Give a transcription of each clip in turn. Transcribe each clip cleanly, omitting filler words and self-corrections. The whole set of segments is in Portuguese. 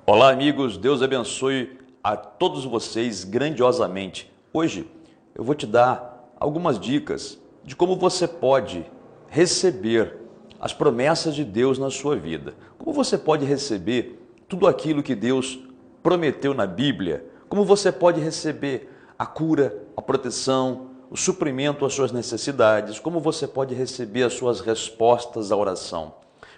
Olá, amigos, Deus abençoe a todos vocês grandiosamente. Hoje eu vou te dar algumas dicas de como você pode receber as promessas de Deus na sua vida. Como você pode receber tudo aquilo que Deus prometeu na Bíblia. Como você pode receber a cura, a proteção, o suprimento às suas necessidades. Como você pode receber as suas respostas à oração.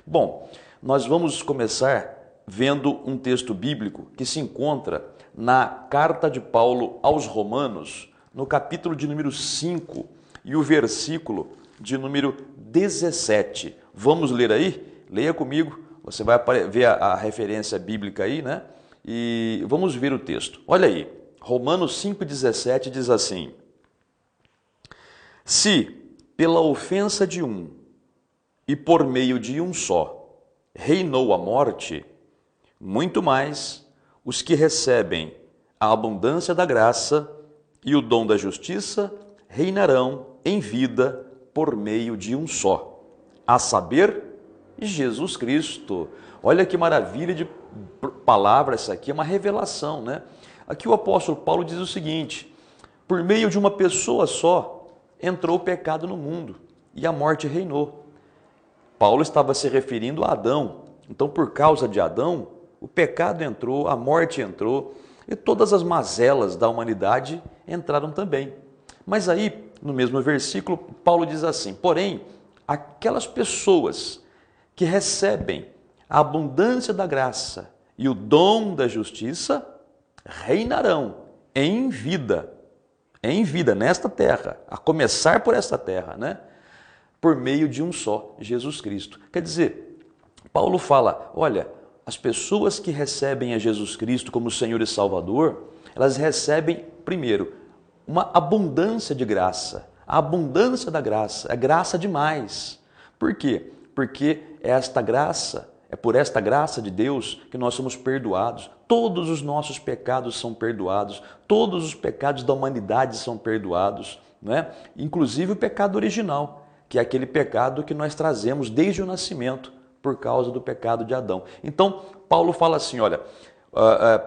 Bom, nós vamos começar vendo um texto bíblico que se encontra na carta de Paulo aos Romanos, no capítulo de número 5 e o versículo de número 17. Vamos ler aí? Leia comigo, você vai ver a referência bíblica aí, né? E vamos ver o texto. Olha aí, Romanos 5,17 diz assim: Se pela ofensa de um e por meio de um só reinou a morte, muito mais os que recebem a abundância da graça e o dom da justiça reinarão em vida por meio de um só, a saber, Jesus Cristo. Olha que maravilha de palavra essa aqui, é uma revelação, né? Aqui o apóstolo Paulo diz o seguinte: por meio de uma pessoa só entrou o pecado no mundo e a morte reinou. Paulo estava se referindo a Adão. Então, por causa de Adão, o pecado entrou, a morte entrou e todas as mazelas da humanidade entraram também. Mas aí, no mesmo versículo, Paulo diz assim: porém, aquelas pessoas que recebem a abundância da graça e o dom da justiça reinarão em vida, nesta terra, a começar por esta terra, né? Por meio de um só, Jesus Cristo. Quer dizer, Paulo fala, olha, as pessoas que recebem a Jesus Cristo como Senhor e Salvador, elas recebem, primeiro, uma abundância de graça. A abundância da graça, é graça demais. Por quê? Porque é por esta graça de Deus que nós somos perdoados. Todos os nossos pecados são perdoados, todos os pecados da humanidade são perdoados, né? Inclusive o pecado original, que é aquele pecado que nós trazemos desde o nascimento, por causa do pecado de Adão. Então, Paulo fala assim, olha,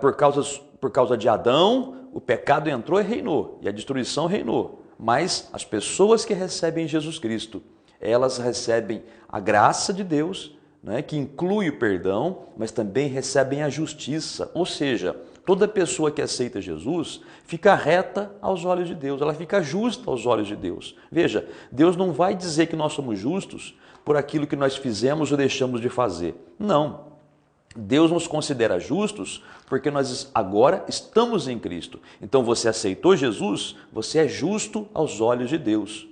por causa de Adão, o pecado entrou e reinou, e a destruição reinou. Mas as pessoas que recebem Jesus Cristo, elas recebem a graça de Deus, né, que inclui o perdão, mas também recebem a justiça. Ou seja, toda pessoa que aceita Jesus fica reta aos olhos de Deus, ela fica justa aos olhos de Deus. Veja, Deus não vai dizer que nós somos justos por aquilo que nós fizemos ou deixamos de fazer. Não. Deus nos considera justos porque nós agora estamos em Cristo. Então você aceitou Jesus, você é justo aos olhos de Deus.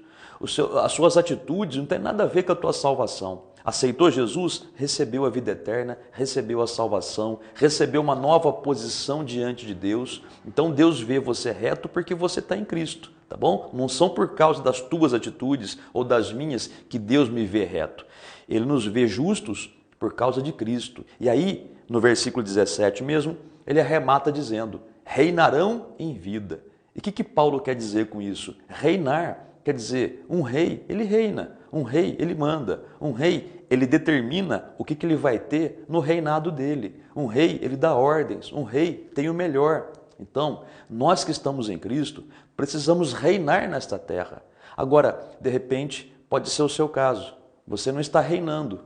As suas atitudes não têm nada a ver com a tua salvação. Aceitou Jesus, recebeu a vida eterna, recebeu a salvação, recebeu uma nova posição diante de Deus. Então Deus vê você reto porque você está em Cristo, tá bom? Não são por causa das tuas atitudes ou das minhas que Deus me vê reto. Ele nos vê justos por causa de Cristo. E aí, no versículo 17 mesmo, ele arremata dizendo, reinarão em vida. E o que Paulo quer dizer com isso? Reinar quer dizer, um rei, ele reina. Um rei, ele manda. Um rei, ele determina o que ele vai ter no reinado dele. Um rei, ele dá ordens. Um rei tem o melhor. Então, nós que estamos em Cristo, precisamos reinar nesta terra. Agora, de repente, pode ser o seu caso. Você não está reinando,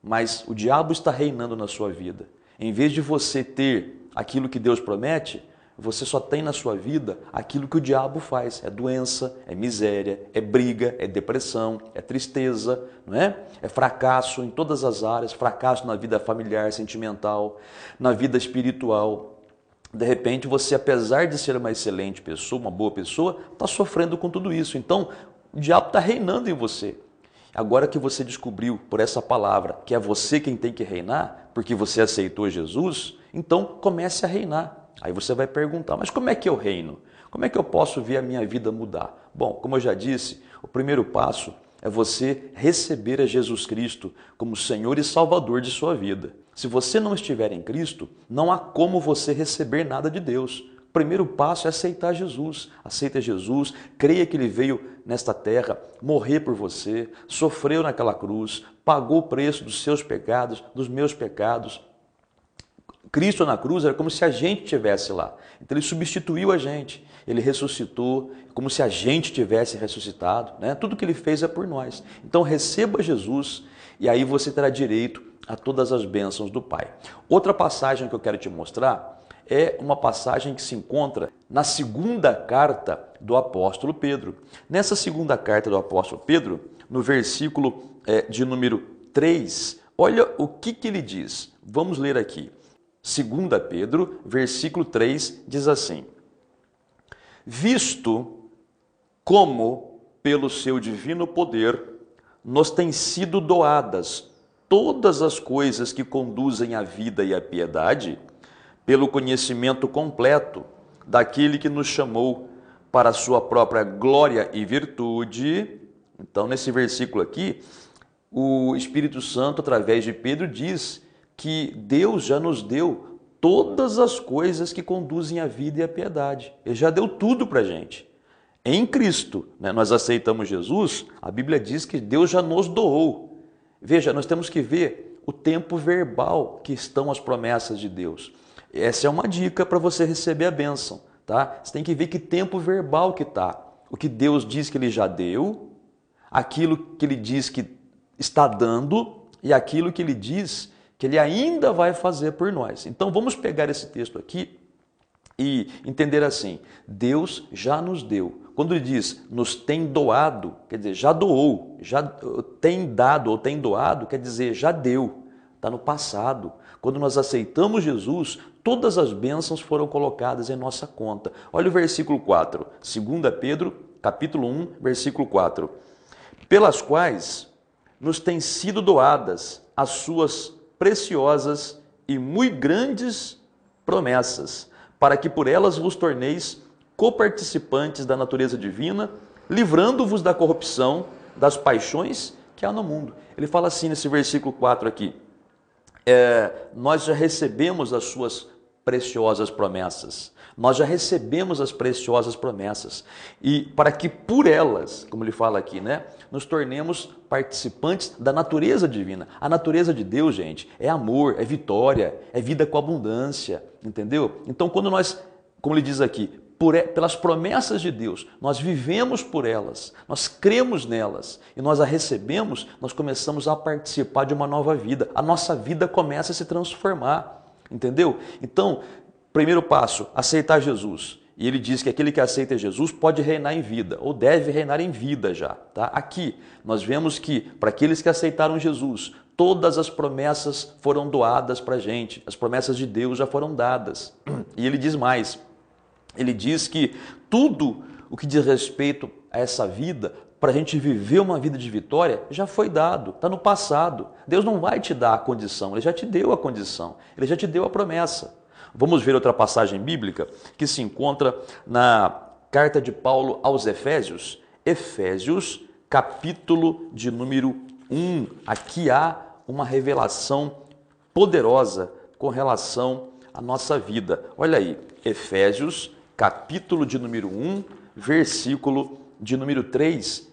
mas o diabo está reinando na sua vida. Em vez de você ter aquilo que Deus promete, você só tem na sua vida aquilo que o diabo faz. É doença, é miséria, é briga, é depressão, é tristeza, não é? É fracasso em todas as áreas, fracasso na vida familiar, sentimental, na vida espiritual. De repente você, apesar de ser uma excelente pessoa, uma boa pessoa, está sofrendo com tudo isso. Então, o diabo está reinando em você. Agora que você descobriu por essa palavra que é você quem tem que reinar, porque você aceitou Jesus, então comece a reinar. Aí você vai perguntar, mas como é que eu reino? Como é que eu posso ver a minha vida mudar? Bom, como eu já disse, o primeiro passo é você receber a Jesus Cristo como Senhor e Salvador de sua vida. Se você não estiver em Cristo, não há como você receber nada de Deus. O primeiro passo é aceitar Jesus. Aceita Jesus, creia que Ele veio nesta terra morrer por você, sofreu naquela cruz, pagou o preço dos seus pecados, dos meus pecados, Cristo na cruz era como se a gente estivesse lá. Então ele substituiu a gente, ele ressuscitou, como se a gente tivesse ressuscitado, né? Tudo que ele fez é por nós. Então receba Jesus e aí você terá direito a todas as bênçãos do Pai. Outra passagem que eu quero te mostrar é uma passagem que se encontra na segunda carta do apóstolo Pedro. Nessa segunda carta do apóstolo Pedro, no versículo de número 3, olha o que ele diz. Vamos ler aqui. 2 Pedro, versículo 3, diz assim: visto como, pelo seu divino poder, nos têm sido doadas todas as coisas que conduzem à vida e à piedade, pelo conhecimento completo daquele que nos chamou para a sua própria glória e virtude. Então, nesse versículo aqui, o Espírito Santo, através de Pedro, diz que Deus já nos deu todas as coisas que conduzem à vida e à piedade. Ele já deu tudo para a gente. Em Cristo, né, nós aceitamos Jesus, a Bíblia diz que Deus já nos doou. Veja, nós temos que ver o tempo verbal que estão as promessas de Deus. Essa é uma dica para você receber a bênção, tá? Você tem que ver que tempo verbal que está. O que Deus diz que Ele já deu, aquilo que Ele diz que está dando e aquilo que Ele diz que Ele ainda vai fazer por nós. Então vamos pegar esse texto aqui e entender assim: Deus já nos deu. Quando Ele diz nos tem doado, quer dizer, já doou, já tem dado ou tem doado, quer dizer, já deu, está no passado. Quando nós aceitamos Jesus, todas as bênçãos foram colocadas em nossa conta. Olha o versículo 4, 2 Pedro, capítulo 1, versículo 4. Pelas quais nos têm sido doadas as suas preciosas e muito grandes promessas, para que por elas vos torneis coparticipantes da natureza divina, livrando-vos da corrupção, das paixões que há no mundo. Ele fala assim nesse versículo 4 aqui: nós já recebemos as suas preciosas promessas. Nós já recebemos as preciosas promessas. E para que por elas, como ele fala aqui, né, nos tornemos participantes da natureza divina. A natureza de Deus, gente, é amor, é vitória, é vida com abundância, entendeu? Então, quando nós, como ele diz aqui, pelas promessas de Deus, nós vivemos por elas, nós cremos nelas e nós a recebemos, nós começamos a participar de uma nova vida. A nossa vida começa a se transformar, entendeu? Então, primeiro passo, aceitar Jesus. E ele diz que aquele que aceita Jesus pode reinar em vida, ou deve reinar em vida já. Tá? Aqui, nós vemos que para aqueles que aceitaram Jesus, todas as promessas foram doadas para a gente. As promessas de Deus já foram dadas. E ele diz mais. Ele diz que tudo o que diz respeito a essa vida, para a gente viver uma vida de vitória, já foi dado, está no passado. Deus não vai te dar a condição, Ele já te deu a condição, Ele já te deu a promessa. Vamos ver outra passagem bíblica que se encontra na carta de Paulo aos Efésios. Efésios, capítulo de número 1. Aqui há uma revelação poderosa com relação à nossa vida. Olha aí, Efésios, capítulo de número 1, versículo de número 3.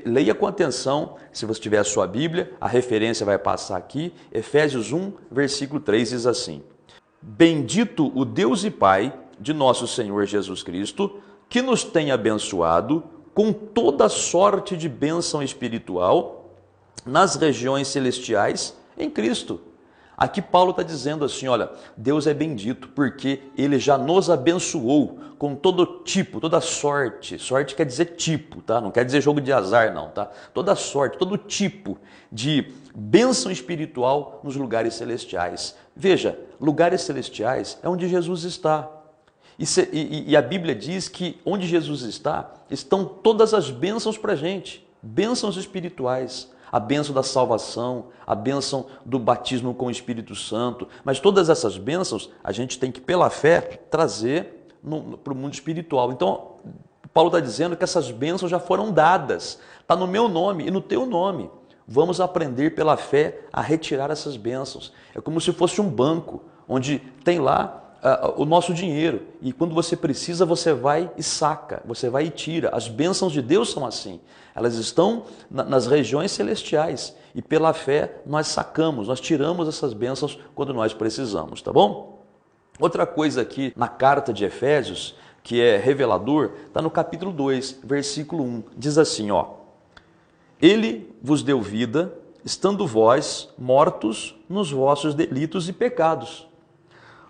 Leia com atenção, se você tiver a sua Bíblia, a referência vai passar aqui. Efésios 1, versículo 3 diz assim: Bendito o Deus e Pai de nosso Senhor Jesus Cristo, que nos tem abençoado com toda sorte de bênção espiritual nas regiões celestiais em Cristo. Aqui Paulo está dizendo assim, olha, Deus é bendito porque Ele já nos abençoou com todo tipo, toda sorte. Sorte quer dizer tipo, tá? Não quer dizer jogo de azar não, tá? Toda sorte, todo tipo de bênção espiritual nos lugares celestiais. Veja, lugares celestiais é onde Jesus está. E a Bíblia diz que onde Jesus está, estão todas as bênçãos para a gente, bênçãos espirituais. A bênção da salvação, a bênção do batismo com o Espírito Santo. Mas todas essas bênçãos a gente tem que, pela fé, trazer para o mundo espiritual. Então, Paulo está dizendo que essas bênçãos já foram dadas. Está no meu nome e no teu nome. Vamos aprender pela fé a retirar essas bênçãos. É como se fosse um banco, onde tem lá o nosso dinheiro. E quando você precisa, você vai e saca, você vai e tira. As bênçãos de Deus são assim. Elas estão nas regiões celestiais. E pela fé nós sacamos, nós tiramos essas bênçãos quando nós precisamos, tá bom? Outra coisa aqui na carta de Efésios, que é revelador, está no capítulo 2, versículo 1. Diz assim, ó: Ele vos deu vida, estando vós mortos nos vossos delitos e pecados,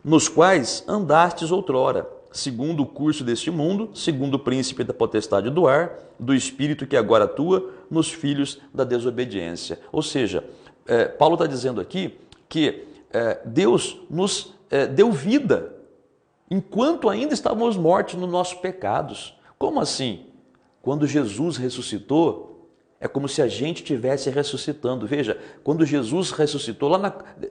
nos quais andastes outrora, segundo o curso deste mundo, segundo o príncipe da potestade do ar, do espírito que agora atua nos filhos da desobediência. Ou seja, Paulo está dizendo aqui que Deus nos deu vida, enquanto ainda estávamos mortos nos nossos pecados. Como assim? Quando Jesus ressuscitou, é como se a gente estivesse ressuscitando. Veja, quando Jesus ressuscitou,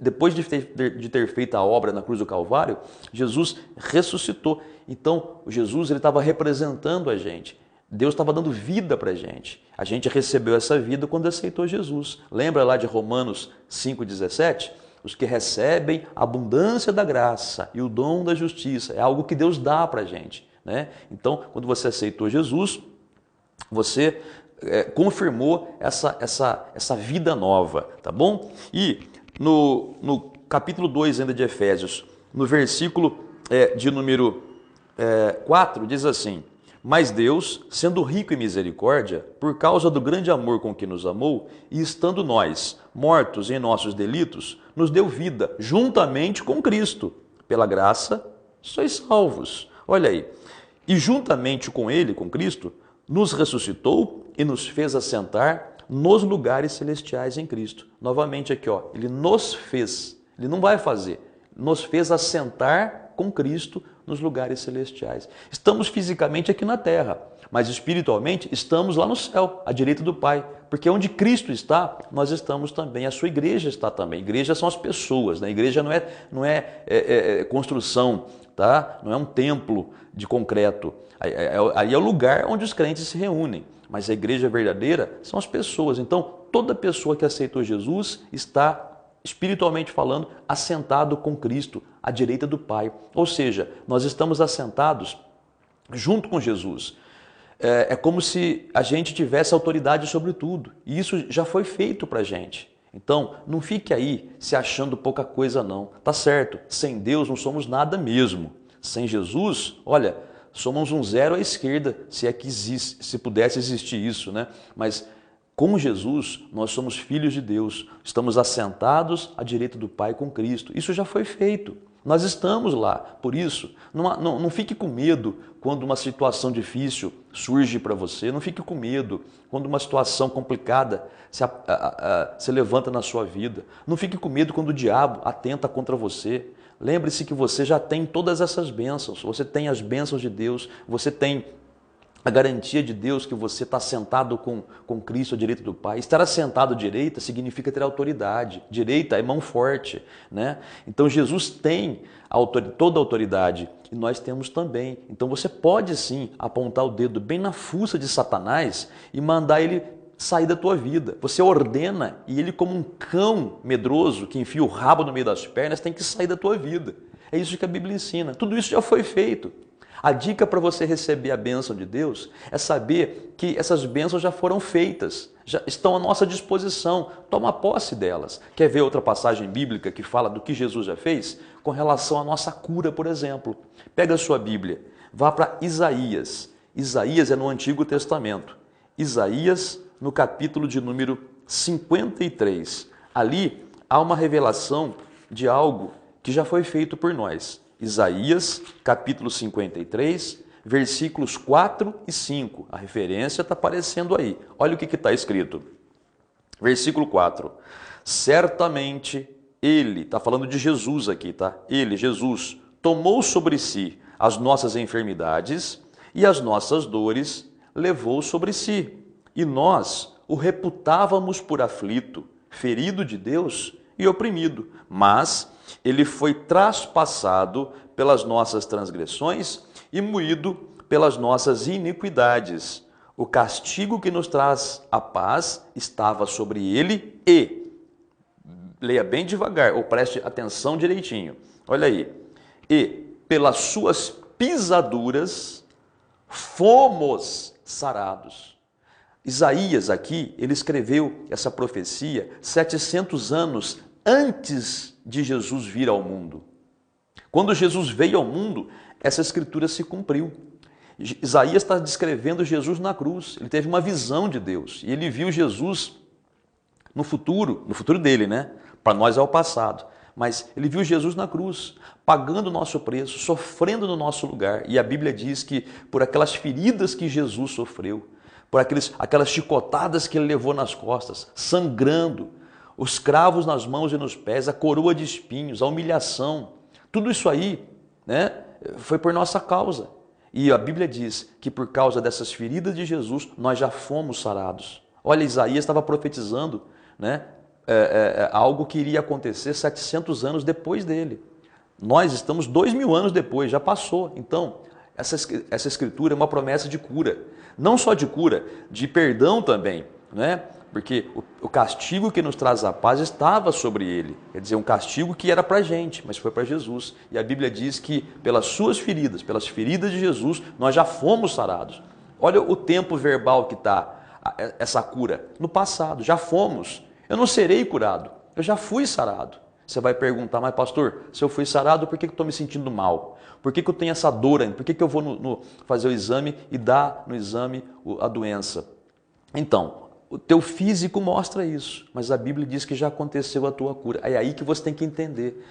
depois de ter feito a obra na cruz do Calvário, Jesus ressuscitou. Então, Jesus estava representando a gente. Deus estava dando vida para a gente. A gente recebeu essa vida quando aceitou Jesus. Lembra lá de Romanos 5,17? Os que recebem a abundância da graça e o dom da justiça. É algo que Deus dá para a gente, né? Então, quando você aceitou Jesus, você confirmou essa vida nova, tá bom? E no capítulo 2 ainda de Efésios, no versículo de número 4, diz assim: Mas Deus, sendo rico em misericórdia, por causa do grande amor com que nos amou, e estando nós mortos em nossos delitos, nos deu vida juntamente com Cristo. Pela graça, sois salvos. Olha aí. E juntamente com Ele, com Cristo, nos ressuscitou e nos fez assentar nos lugares celestiais em Cristo. Novamente aqui, ó, Ele nos fez, Ele não vai fazer, nos fez assentar com Cristo nos lugares celestiais. Estamos fisicamente aqui na terra, mas espiritualmente estamos lá no céu, à direita do Pai, porque onde Cristo está, nós estamos também, a sua igreja está também. Igreja são as pessoas, né? Igreja não é construção, tá? Não é um templo de concreto. Aí é o lugar onde os crentes se reúnem. Mas a igreja verdadeira são as pessoas. Então, toda pessoa que aceitou Jesus está, espiritualmente falando, assentado com Cristo, à direita do Pai. Ou seja, nós estamos assentados junto com Jesus. É como se a gente tivesse autoridade sobre tudo. E isso já foi feito para a gente. Então, não fique aí se achando pouca coisa não. Tá certo, sem Deus não somos nada mesmo. Sem Jesus, olha, somos um zero à esquerda, se é que existe, se pudesse existir isso, né? Mas com Jesus, nós somos filhos de Deus, estamos assentados à direita do Pai com Cristo. Isso já foi feito, nós estamos lá. Por isso, não fique com medo quando uma situação difícil surge para você, não fique com medo quando uma situação complicada se levanta na sua vida, não fique com medo quando o diabo atenta contra você. Lembre-se que você já tem todas essas bênçãos, você tem as bênçãos de Deus, você tem a garantia de Deus que você está sentado com Cristo à direita do Pai. Estar assentado à direita significa ter autoridade. Direita é mão forte, né? Então Jesus tem toda a autoridade e nós temos também. Então você pode sim apontar o dedo bem na fuça de Satanás e mandar ele sair da tua vida. Você ordena e ele, como um cão medroso que enfia o rabo no meio das pernas, tem que sair da tua vida. É isso que a Bíblia ensina. Tudo isso já foi feito. A dica para você receber a bênção de Deus é saber que essas bênçãos já foram feitas, já estão à nossa disposição. Toma posse delas. Quer ver outra passagem bíblica que fala do que Jesus já fez? Com relação à nossa cura, por exemplo. Pega a sua Bíblia, vá para Isaías. Isaías é no Antigo Testamento. Isaías, no capítulo de número 53. Ali há uma revelação de algo que já foi feito por nós. Isaías, capítulo 53, versículos 4 e 5. A referência está aparecendo aí. Olha o que está escrito. Versículo 4. Certamente Ele, está falando de Jesus aqui, tá? Ele, Jesus, tomou sobre si as nossas enfermidades e as nossas dores levou sobre si. E nós o reputávamos por aflito, ferido de Deus e oprimido. Mas ele foi traspassado pelas nossas transgressões e moído pelas nossas iniquidades. O castigo que nos traz a paz estava sobre ele e, leia bem devagar, ou preste atenção direitinho, olha aí, e pelas suas pisaduras fomos sarados. Isaías aqui, ele escreveu essa profecia 700 anos antes de Jesus vir ao mundo. Quando Jesus veio ao mundo, essa escritura se cumpriu. Isaías está descrevendo Jesus na cruz. Ele teve uma visão de Deus e ele viu Jesus no futuro dele, né? Para nós é o passado. Mas ele viu Jesus na cruz, pagando o nosso preço, sofrendo no nosso lugar. E a Bíblia diz que por aquelas feridas que Jesus sofreu, por aquelas chicotadas que ele levou nas costas, sangrando, os cravos nas mãos e nos pés, a coroa de espinhos, a humilhação, tudo isso aí, né, foi por nossa causa. E a Bíblia diz que por causa dessas feridas de Jesus, nós já fomos sarados. Olha, Isaías estava profetizando, né, algo que iria acontecer 700 anos depois dele. Nós estamos 2000 anos depois, já passou. Então, essa escritura é uma promessa de cura. Não só de cura, de perdão também, né? Porque o castigo que nos traz a paz estava sobre ele. Quer dizer, um castigo que era para a gente, mas foi para Jesus. E a Bíblia diz que pelas suas feridas, pelas feridas de Jesus, nós já fomos sarados. Olha o tempo verbal que está essa cura. No passado, já fomos. Eu não serei curado, eu já fui sarado. Você vai perguntar, mas pastor, se eu fui sarado, por que eu estou me sentindo mal? Por que eu tenho essa dor ainda? Por que eu vou fazer o exame e dar no exame a doença? Então, o teu físico mostra isso, mas a Bíblia diz que já aconteceu a tua cura. É aí que você tem que entender.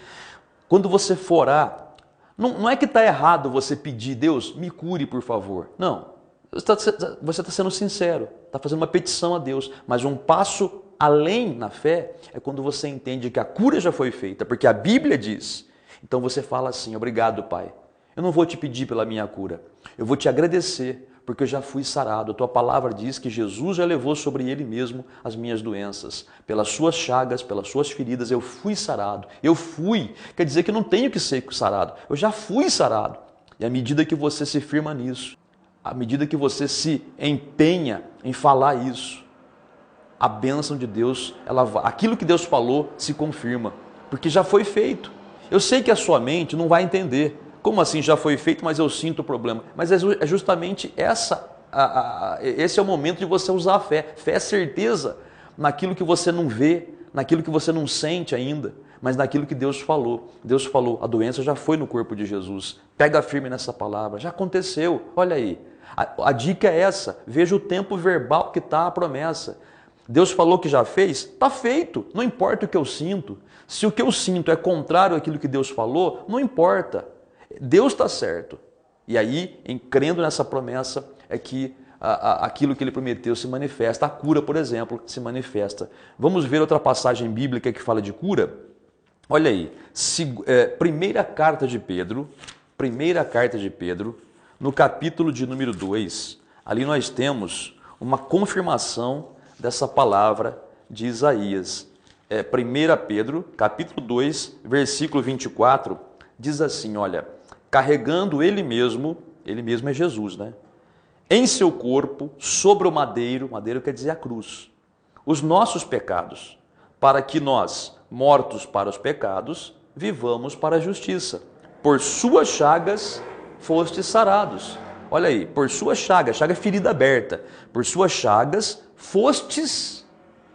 Quando você for orar, não é que está errado você pedir, Deus, me cure, por favor. Não, você está sendo sincero, está fazendo uma petição a Deus, mas um passo além na fé é quando você entende que a cura já foi feita, porque a Bíblia diz. Então você fala assim, obrigado, Pai. Eu não vou te pedir pela minha cura, eu vou te agradecer, porque eu já fui sarado. A tua palavra diz que Jesus já levou sobre ele mesmo as minhas doenças. Pelas suas chagas, pelas suas feridas, eu fui sarado. Eu fui, quer dizer que eu não tenho que ser sarado, eu já fui sarado. E à medida que você se firma nisso, à medida que você se empenha em falar isso, a bênção de Deus, aquilo que Deus falou se confirma, porque já foi feito. Eu sei que a sua mente não vai entender. Como assim já foi feito, mas eu sinto o problema? Mas é justamente esse é o momento de você usar a fé. Fé é certeza naquilo que você não vê, naquilo que você não sente ainda, mas naquilo que Deus falou. Deus falou, a doença já foi no corpo de Jesus. Pega firme nessa palavra, já aconteceu. Olha aí, a dica é essa, veja o tempo verbal que está a promessa. Deus falou que já fez, está feito, não importa o que eu sinto. Se o que eu sinto é contrário àquilo que Deus falou, não importa. Deus está certo. E aí, crendo nessa promessa, é que aquilo que ele prometeu se manifesta. A cura, por exemplo, se manifesta. Vamos ver outra passagem bíblica que fala de cura? Olha aí, primeira carta de Pedro, no capítulo de número 2, ali nós temos uma confirmação dessa palavra de Isaías. 1 Pedro, capítulo 2, versículo 24, diz assim, olha, carregando ele mesmo é Jesus, né? Em seu corpo, sobre o madeiro quer dizer a cruz, os nossos pecados, para que nós, mortos para os pecados, vivamos para a justiça. Por suas chagas fostes sarados. Olha aí, por suas chagas, chaga é ferida aberta, por suas chagas fostes,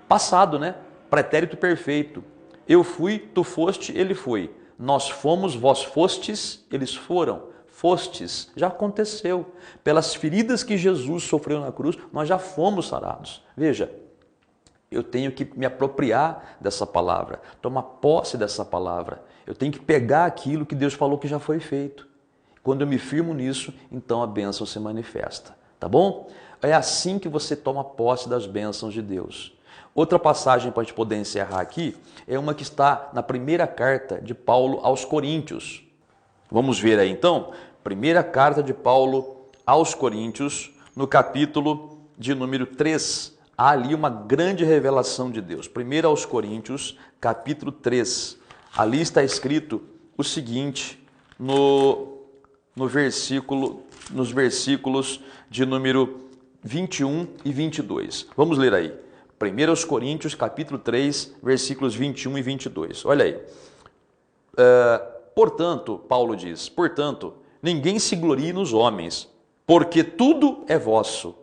passado, né? Pretérito perfeito. Eu fui, tu foste, ele foi. Nós fomos, vós fostes, eles foram. Fostes, já aconteceu. Pelas feridas que Jesus sofreu na cruz, nós já fomos sarados. Veja, eu tenho que me apropriar dessa palavra, tomar posse dessa palavra. Eu tenho que pegar aquilo que Deus falou que já foi feito. Quando eu me firmo nisso, então a bênção se manifesta. Tá bom? É assim que você toma posse das bênçãos de Deus. Outra passagem para a gente poder encerrar aqui é uma que está na primeira carta de Paulo aos Coríntios. Vamos ver aí então, primeira carta de Paulo aos Coríntios, no capítulo de número 3. Há ali uma grande revelação de Deus. 1 aos Coríntios, capítulo 3. Ali está escrito o seguinte, nos versículos de número 21 e 22. Vamos ler aí. 1 aos Coríntios, capítulo 3, versículos 21 e 22. Olha aí. portanto, Paulo diz, portanto, ninguém se glorie nos homens, porque tudo é vosso.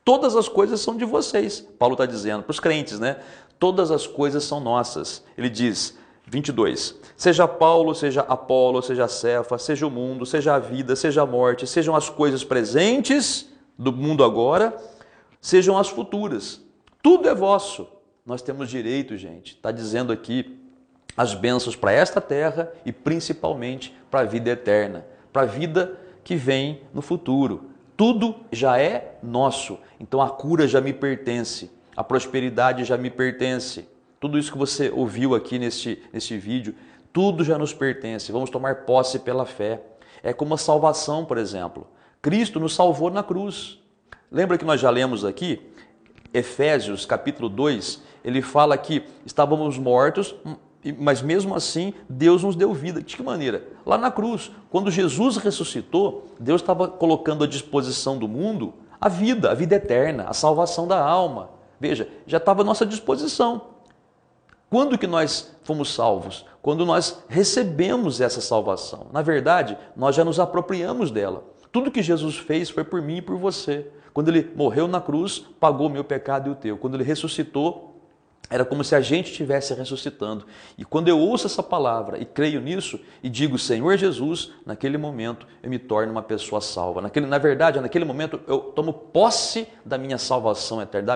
Todas as coisas são de vocês. Paulo está dizendo para os crentes, né? Todas as coisas são nossas. Ele diz, 22, seja Paulo, seja Apolo, seja Cefa, seja o mundo, seja a vida, seja a morte, sejam as coisas presentes do mundo agora, sejam as futuras. Tudo é vosso. Nós temos direito, gente. Está dizendo aqui as bênçãos para esta terra e principalmente para a vida eterna, para a vida que vem no futuro. Tudo já é nosso. Então a cura já me pertence, a prosperidade já me pertence. Tudo isso que você ouviu aqui neste vídeo, tudo já nos pertence. Vamos tomar posse pela fé. É como a salvação, por exemplo. Cristo nos salvou na cruz. Lembra que nós já lemos aqui? Efésios capítulo 2, ele fala que estávamos mortos, mas mesmo assim Deus nos deu vida. De que maneira? Lá na cruz, quando Jesus ressuscitou, Deus estava colocando à disposição do mundo a vida eterna, a salvação da alma. Veja, já estava à nossa disposição. Quando que nós fomos salvos? Quando nós recebemos essa salvação. Na verdade, nós já nos apropriamos dela. Tudo que Jesus fez foi por mim e por você. Quando ele morreu na cruz, pagou o meu pecado e o teu. Quando ele ressuscitou, era como se a gente estivesse ressuscitando. E quando eu ouço essa palavra e creio nisso e digo, Senhor Jesus, naquele momento eu me torno uma pessoa salva. Na verdade, naquele momento eu tomo posse da minha salvação eterna,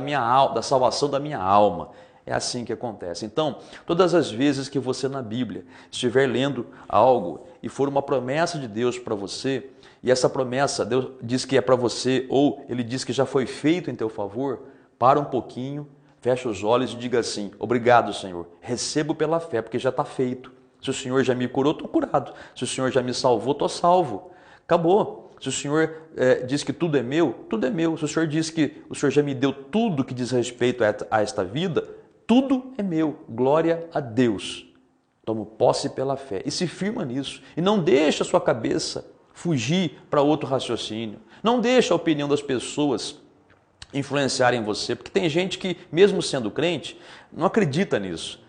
da salvação da minha alma. É assim que acontece. Então, todas as vezes que você na Bíblia estiver lendo algo e for uma promessa de Deus para você, e essa promessa Deus diz que é para você, ou Ele diz que já foi feito em teu favor, para um pouquinho, fecha os olhos e diga assim, obrigado, Senhor, recebo pela fé, porque já está feito. Se o Senhor já me curou, estou curado. Se o Senhor já me salvou, estou salvo. Acabou. Se o Senhor diz que tudo é meu, tudo é meu. Se o Senhor diz que o Senhor já me deu tudo que diz respeito a esta vida, tudo é meu. Glória a Deus. Tomo posse pela fé e se firma nisso. E não deixa a sua cabeça fugir para outro raciocínio. Não deixa a opinião das pessoas influenciarem você, porque tem gente que, mesmo sendo crente, não acredita nisso.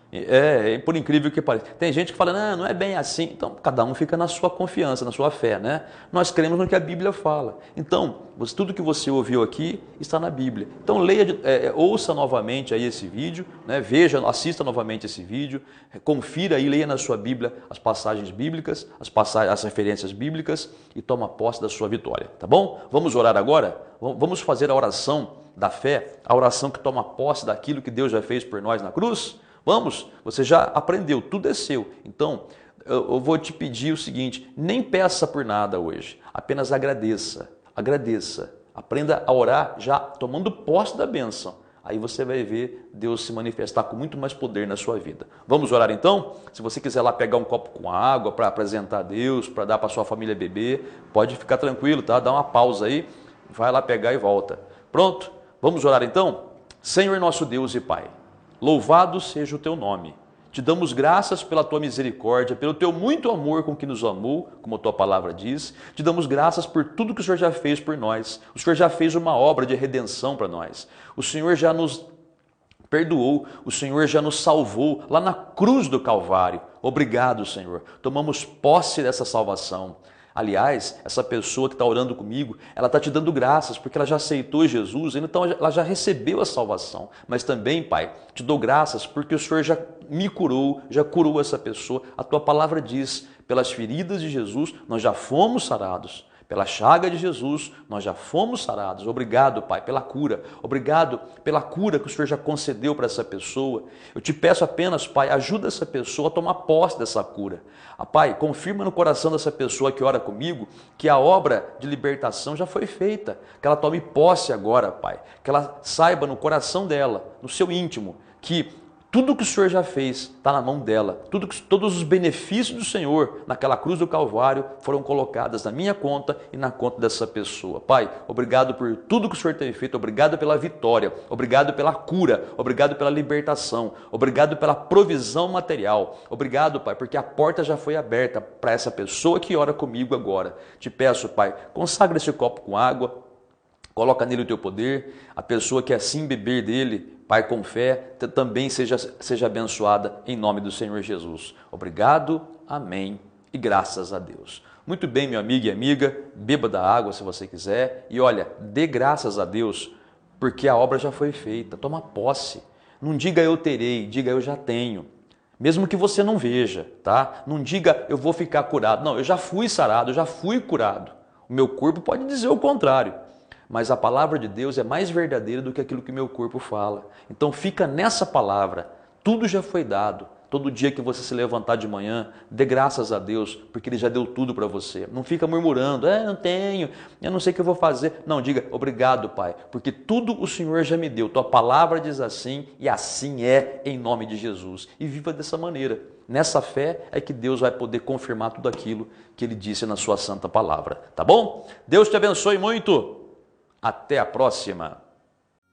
Por incrível que pareça. Tem gente que fala, não é bem assim. Então, cada um fica na sua confiança, na sua fé, né? Nós cremos no que a Bíblia fala. Então, tudo que você ouviu aqui está na Bíblia. Então, ouça novamente aí esse vídeo, né? Veja, assista novamente esse vídeo, confira e leia na sua Bíblia as passagens bíblicas, as referências bíblicas e toma posse da sua vitória, tá bom? Vamos orar agora? Vamos fazer a oração da fé, a oração que toma posse daquilo que Deus já fez por nós na cruz? Vamos, você já aprendeu, tudo é seu. Então, eu vou te pedir o seguinte, nem peça por nada hoje, apenas agradeça, agradeça. Aprenda a orar já tomando posse da bênção. Aí você vai ver Deus se manifestar com muito mais poder na sua vida. Vamos orar então? Se você quiser lá pegar um copo com água para apresentar a Deus, para dar para sua família beber, pode ficar tranquilo, tá? Dá uma pausa aí, vai lá pegar e volta. Pronto? Vamos orar então? Senhor nosso Deus e Pai, louvado seja o teu nome. Te damos graças pela tua misericórdia, pelo teu muito amor com que nos amou, como a tua palavra diz. Te damos graças por tudo que o Senhor já fez por nós. O Senhor já fez uma obra de redenção para nós. O Senhor já nos perdoou, o Senhor já nos salvou lá na cruz do Calvário. Obrigado, Senhor. Tomamos posse dessa salvação. Aliás, essa pessoa que está orando comigo, ela está te dando graças, porque ela já aceitou Jesus, então ela já recebeu a salvação. Mas também, Pai, te dou graças porque o Senhor já me curou, já curou essa pessoa. A tua palavra diz, pelas feridas de Jesus, nós já fomos sarados. Pela chaga de Jesus, nós já fomos sarados. Obrigado, Pai, pela cura. Obrigado pela cura que o Senhor já concedeu para essa pessoa. Eu te peço apenas, Pai, ajuda essa pessoa a tomar posse dessa cura. Pai, confirma no coração dessa pessoa que ora comigo que a obra de libertação já foi feita. Que ela tome posse agora, Pai. Que ela saiba no coração dela, no seu íntimo, que tudo que o Senhor já fez está na mão dela. Todos os benefícios do Senhor naquela cruz do Calvário foram colocados na minha conta e na conta dessa pessoa. Pai, obrigado por tudo que o Senhor tem feito. Obrigado pela vitória. Obrigado pela cura. Obrigado pela libertação. Obrigado pela provisão material. Obrigado, Pai, porque a porta já foi aberta para essa pessoa que ora comigo agora. Te peço, Pai, consagra esse copo com água. Coloca nele o teu poder. A pessoa que assim beber dele, Pai, com fé, também seja abençoada em nome do Senhor Jesus. Obrigado, amém e e graças a Deus. Muito bem, meu amigo e amiga, beba da água se você quiser e olha, dê graças a Deus porque a obra já foi feita. Toma posse. Não diga eu terei, diga eu já tenho. Mesmo que você não veja, tá? Não diga eu vou ficar curado. Não, eu já fui sarado, eu já fui curado. O meu corpo pode dizer o contrário. Mas a palavra de Deus é mais verdadeira do que aquilo que meu corpo fala. Então fica nessa palavra. Tudo já foi dado. Todo dia que você se levantar de manhã, dê graças a Deus, porque Ele já deu tudo para você. Não fica murmurando, não tenho, eu não sei o que eu vou fazer. Não, diga, obrigado, Pai, porque tudo o Senhor já me deu. Tua palavra diz assim e assim é em nome de Jesus. E viva dessa maneira. Nessa fé é que Deus vai poder confirmar tudo aquilo que Ele disse na sua santa palavra. Tá bom? Deus te abençoe muito. Até a próxima.